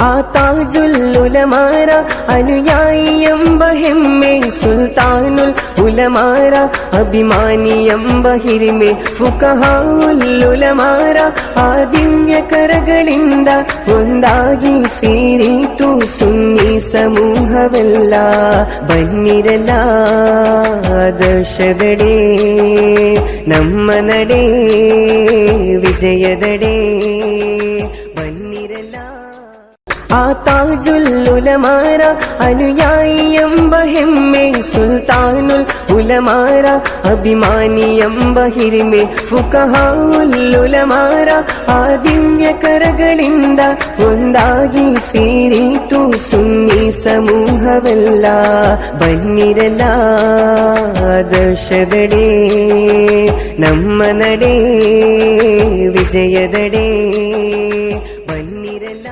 ಆ ತಾಜುಲ್ ಉಲಮಾರ ಅನುಯಾಯಿ ಎಂಬ ಹೆಮ್ಮೆ, ಸುಲ್ತಾನುಲ್ ಉಲಮಾರ ಅಭಿಮಾನಿ ಎಂಬ ಹಿರಿಮೆ, ಫುಕಹಾವುಲ್ ಉಲಮಾರ ಆ ದಿವ್ಯ ಕರಗಳಿಂದ ಒಂದಾಗಿ ಸೇರಿತು ಸುನ್ನಿ ಸಮೂಹವೆಲ್ಲ. ಬನ್ನಿರಲ್ಲ ಆದರ್ಶದಡೆ, ನಮ್ಮ ನಡೆ ವಿಜಯದಡೆ. ಬನ್ನಿರಲ್ಲ ಆ ತಾಜುಲ್ ಉಲಮಾರ ಅನುಯಾಯಿ ಎಂಬ ಹೆಮ್ಮೆ, ಸುಲ್ತಾನುಲ್ ಉಲಮಾರ ಅಭಿಮಾನಿ ಎಂಬ ಹಿರಿಮೆ, ಫುಕಹಾವುಲ್ ಉಲಮಾರ ಆ ದಿವ್ಯ ಕರಗಳಿಂದ ಒಂದಾಗಿ ಸೇರಿತು ಸುನ್ನಿ ಸಮೂಹವೆಲ್ಲ. ಬನ್ನಿರಲ್ಲ ಆದರ್ಶದಡೆ, ನಮ್ಮ ನಡೆ ವಿಜಯದಡೆ. ಬನ್ನಿರಲ್ಲ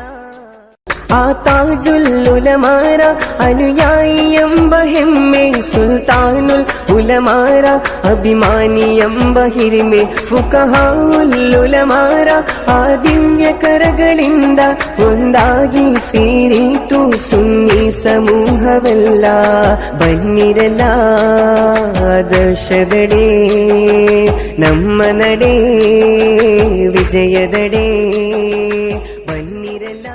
ಆ ತಾಜುಲ್ ಉಲಮಾರ ಅನುಯಾಯಿ ಎಂಬ ಹೆಮ್ಮೆ, ಸುಲ್ತಾನುಲ್ ಉಲಮಾರ ಅಭಿಮಾನಿ ಎಂಬ ಹಿರಿಮೆ, ಫುಕಹಾವುಲ್ ಉಲಮಾರ ಆ ದಿವ್ಯ ಕರಗಳಿಂದ ಒಂದಾಗಿ ಸೇರಿತು ಸುನ್ನಿ ಸಮೂಹವೆಲ್ಲ. ಬನ್ನಿರಲ್ಲ ಆದರ್ಶದಡೆ, ನಮ್ಮ ನಡೆ ವಿಜಯದಡೆ. ಬನ್ನಿರಲ್ಲ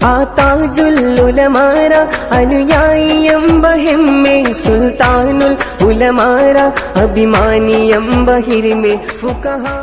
ಆ ತಾಜುಲ್ ಉಲಮಾರ ಅನುಯಾಯಿ ಎಂಬ ಹೆಮ್ಮೆ, ಸುಲ್ತಾನುಲ್ ಉಲಮಾರ ಅಭಿಮಾನಿ ಎಂಬ ಹಿರಿಮೆ, ಫುಕಹಾ